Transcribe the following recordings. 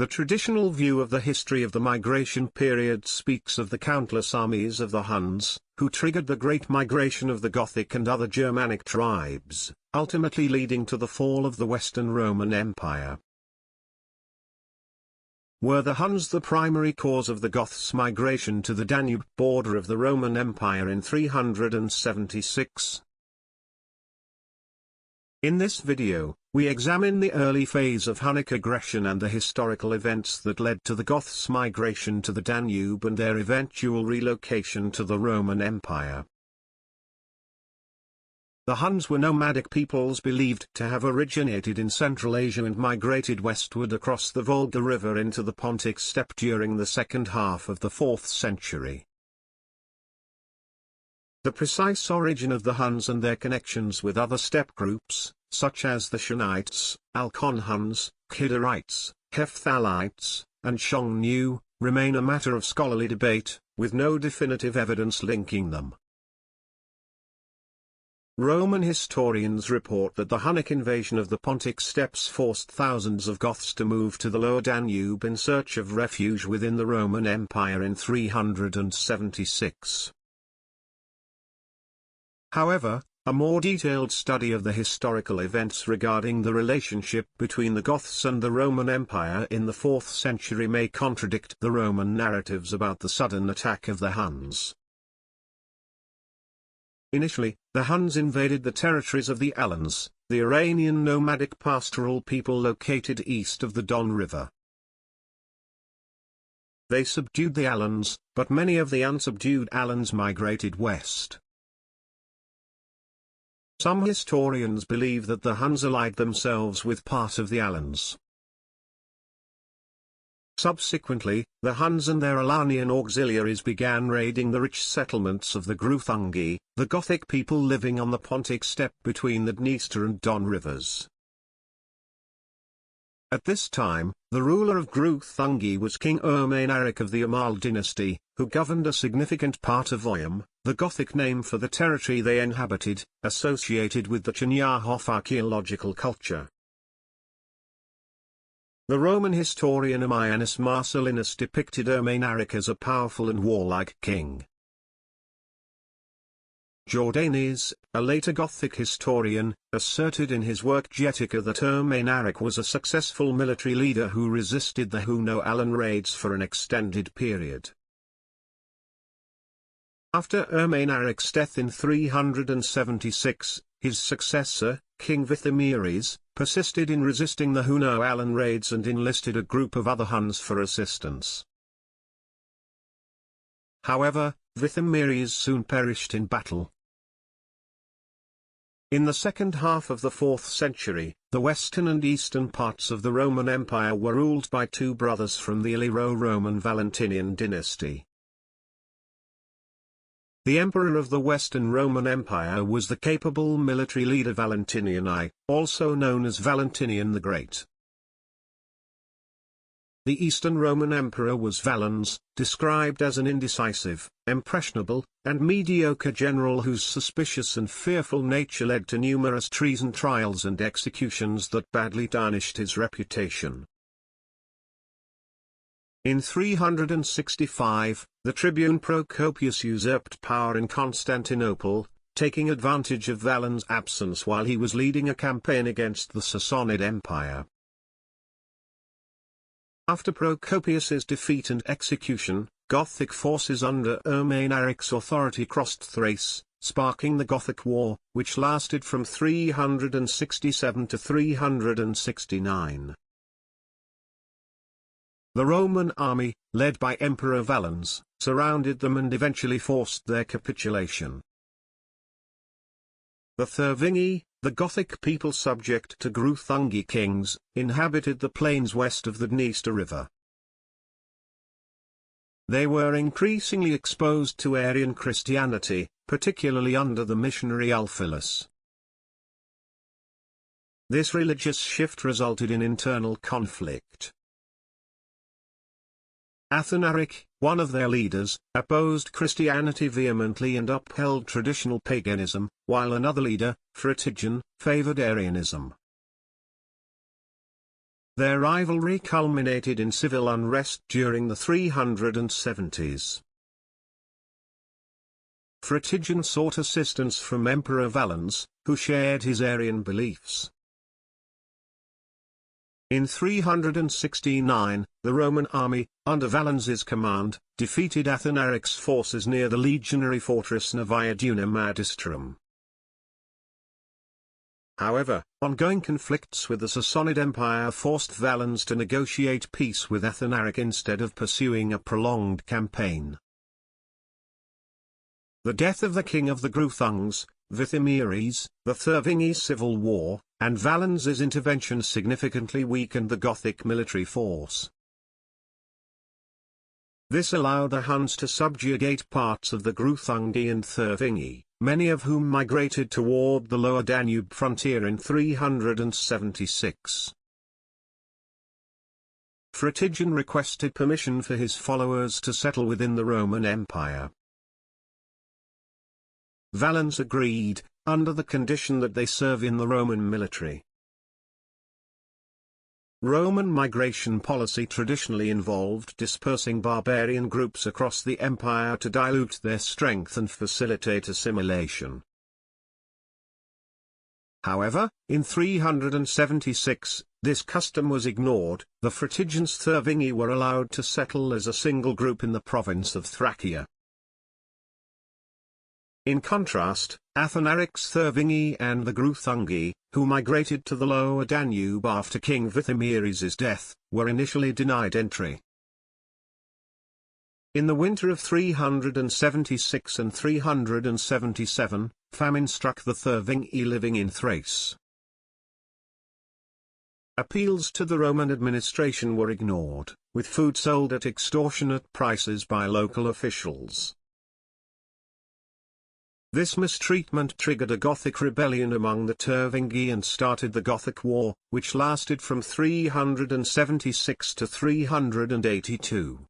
The traditional view of the history of the migration period speaks of the countless armies of the Huns, who triggered the Great Migration of the Gothic and other Germanic tribes, ultimately leading to the fall of the Western Roman Empire. Were the Huns the primary cause of the Goths' migration to the Danube border of the Roman Empire in 376? In this video, we examine the early phase of Hunnic aggression and the historical events that led to the Goths' migration to the Danube and their eventual relocation to the Roman Empire. The Huns were nomadic peoples believed to have originated in Central Asia and migrated westward across the Volga River into the Pontic steppe during the second half of the 4th century. The precise origin of the Huns and their connections with other steppe groups, such as the Shunites, Alcon Huns, Khidarites, Hephthalites, and Xiongnu, remain a matter of scholarly debate, with no definitive evidence linking them. Roman historians report that the Hunnic invasion of the Pontic steppes forced thousands of Goths to move to the Lower Danube in search of refuge within the Roman Empire in 376. However, a more detailed study of the historical events regarding the relationship between the Goths and the Roman Empire in the 4th century may contradict the Roman narratives about the sudden attack of the Huns. Initially, the Huns invaded the territories of the Alans, the Iranian nomadic pastoral people located east of the Don River. They subdued the Alans, but many of the unsubdued Alans migrated west. Some historians believe that the Huns allied themselves with part of the Alans. Subsequently, the Huns and their Alanian auxiliaries began raiding the rich settlements of the Greuthungi, the Gothic people living on the Pontic steppe between the Dniester and Don rivers. At this time, the ruler of Greuthungi was King Ermanaric of the Amal dynasty, who governed a significant part of Oyum, the Gothic name for the territory they inhabited, associated with the Chernihiv archaeological culture. The Roman historian Ammianus Marcellinus depicted Ermanaric as a powerful and warlike king. Jordanes, a later Gothic historian, asserted in his work Getica that Ermanaric was a successful military leader who resisted the Huno-Alan raids for an extended period. After Ermanaric's death in 376, his successor, King Vithimires, persisted in resisting the Huno-Alan raids and enlisted a group of other Huns for assistance. However, Vithimires soon perished in battle. In the second half of the 4th century, the western and eastern parts of the Roman Empire were ruled by two brothers from the Illyro-Roman Valentinian dynasty. The emperor of the Western Roman Empire was the capable military leader Valentinian I, also known as Valentinian the Great. The Eastern Roman Emperor was Valens, described as an indecisive, impressionable, and mediocre general whose suspicious and fearful nature led to numerous treason trials and executions that badly tarnished his reputation. In 365, the tribune Procopius usurped power in Constantinople, taking advantage of Valens' absence while he was leading a campaign against the Sassanid Empire. After Procopius's defeat and execution, Gothic forces under Ermanaric's authority crossed Thrace, sparking the Gothic War, which lasted from 367 to 369. The Roman army, led by Emperor Valens, surrounded them and eventually forced their capitulation. The Thervingi, the Gothic people subject to Greuthungi kings, inhabited the plains west of the Dniester River. They were increasingly exposed to Arian Christianity, particularly under the missionary Ulfilas. This religious shift resulted in internal conflict. Athanaric, one of their leaders, opposed Christianity vehemently and upheld traditional paganism, while another leader, Fritigern, favored Arianism. their rivalry culminated in civil unrest during the 370s. Fritigern sought assistance from Emperor Valens, who shared his Arian beliefs. In 369, the Roman army, under Valens's command, defeated Athanaric's forces near the legionary fortress Noviodunum at Istrum. However, ongoing conflicts with the Sassanid Empire forced Valens to negotiate peace with Athanaric instead of pursuing a prolonged campaign. The death of the king of the Greuthungs, Vithimires, the Thervingi civil war, and Valens's intervention significantly weakened the Gothic military force. This allowed the Huns to subjugate parts of the Greuthungi and Thervingi, many of whom migrated toward the Lower Danube frontier in 376. Fritigern requested permission for his followers to settle within the Roman Empire. Valens agreed, under the condition that they serve in the Roman military. Roman migration policy traditionally involved dispersing barbarian groups across the empire to dilute their strength and facilitate assimilation. However, in 376, this custom was ignored. The Fritigern's Thervingi were allowed to settle as a single group in the province of Thracia. In contrast, Athanaric's Thervingi and the Greuthungi, who migrated to the Lower Danube after King Vithimires' death, were initially denied entry. In the winter of 376 and 377, famine struck the Thervingi living in Thrace. Appeals to the Roman administration were ignored, with food sold at extortionate prices by local officials. This mistreatment triggered a Gothic rebellion among the Thervingi and started the Gothic War, which lasted from 376 to 382.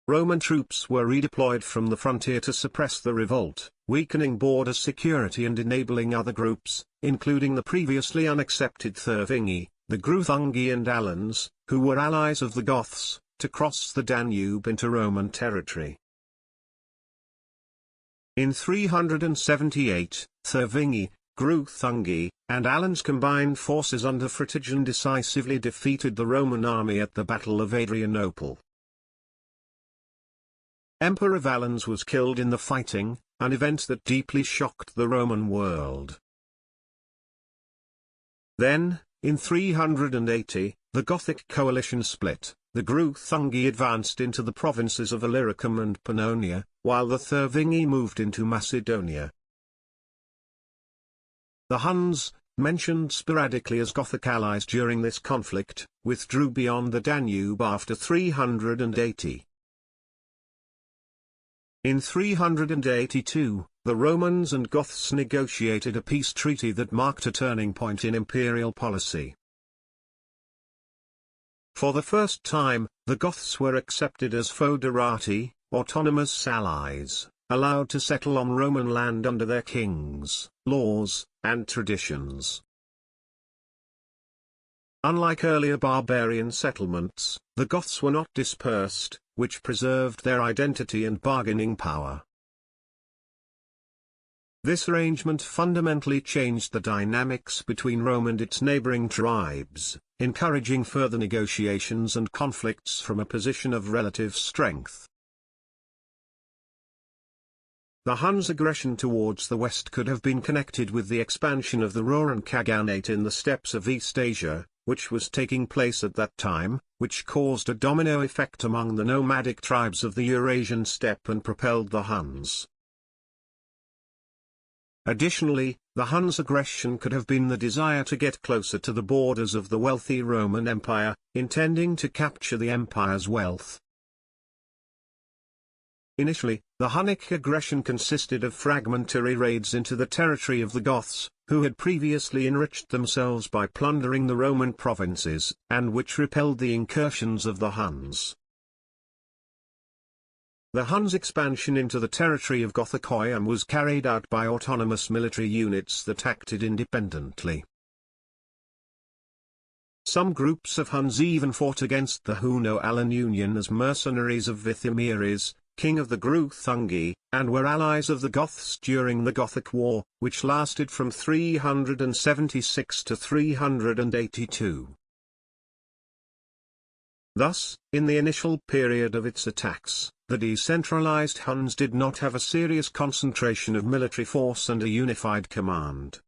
Roman troops were redeployed from the frontier to suppress the revolt, weakening border security and enabling other groups, including the previously unaccepted Thervingi, the Greuthungi and Alans, who were allies of the Goths, to cross the Danube into Roman territory. In 378, Thervingi, Greuthungi, and Alans combined forces under Fritigern decisively defeated the Roman army at the Battle of Adrianople. Emperor Valens was killed in the fighting, an event that deeply shocked the Roman world. Then, in 380, the Gothic coalition split. The Greuthungi advanced into the provinces of Illyricum and Pannonia, while the Thervingi moved into Macedonia. The Huns, mentioned sporadically as Gothic allies during this conflict, withdrew beyond the Danube after 380. In 382, the Romans and Goths negotiated a peace treaty that marked a turning point in imperial policy. For the first time, the Goths were accepted as foederati, autonomous allies, allowed to settle on Roman land under their kings, laws, and traditions. Unlike earlier barbarian settlements, the Goths were not dispersed, which preserved their identity and bargaining power. This arrangement fundamentally changed the dynamics between Rome and its neighboring tribes, encouraging further negotiations and conflicts from a position of relative strength. The Huns' aggression towards the west could have been connected with the expansion of the Rouran Khaganate in the steppes of East Asia, which was taking place at that time, which caused a domino effect among the nomadic tribes of the Eurasian steppe and propelled the Huns. Additionally, the Huns' aggression could have been the desire to get closer to the borders of the wealthy Roman Empire, intending to capture the empire's wealth. Initially, the Hunnic aggression consisted of fragmentary raids into the territory of the Goths, who had previously enriched themselves by plundering the Roman provinces, and which repelled the incursions of the Huns. The Huns' expansion into the territory of Gothicoium was carried out by autonomous military units that acted independently. Some groups of Huns even fought against the Hunno-Alan Union as mercenaries of Vithimires, king of the Greuthungi, and were allies of the Goths during the Gothic War, which lasted from 376 to 382. Thus, in the initial period of its attacks, the decentralized Huns did not have a serious concentration of military force and a unified command.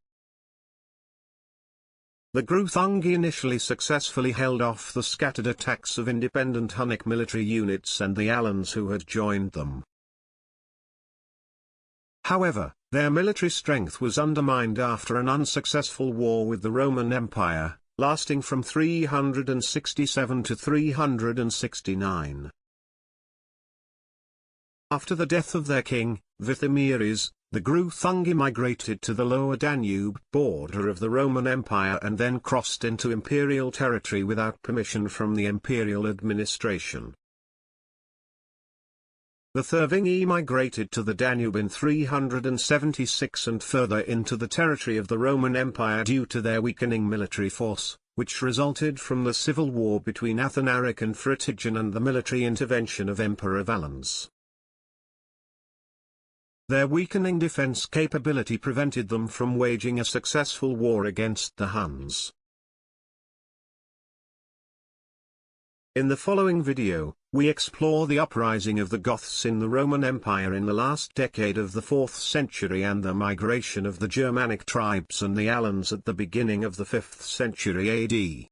The Greuthungi initially successfully held off the scattered attacks of independent Hunnic military units and the Alans who had joined them. However, their military strength was undermined after an unsuccessful war with the Roman Empire, lasting from 367 to 369. After the death of their king, Vithimires, the Greuthungi migrated to the Lower Danube border of the Roman Empire and then crossed into imperial territory without permission from the imperial administration. The Thervingi migrated to the Danube in 376 and further into the territory of the Roman Empire due to their weakening military force, which resulted from the civil war between Athanaric and Fritigan and the military intervention of Emperor Valens. Their weakening defense capability prevented them from waging a successful war against the Huns. In the following video, we explore the uprising of the Goths in the Roman Empire in the last decade of the 4th century and the migration of the Germanic tribes and the Alans at the beginning of the 5th century AD.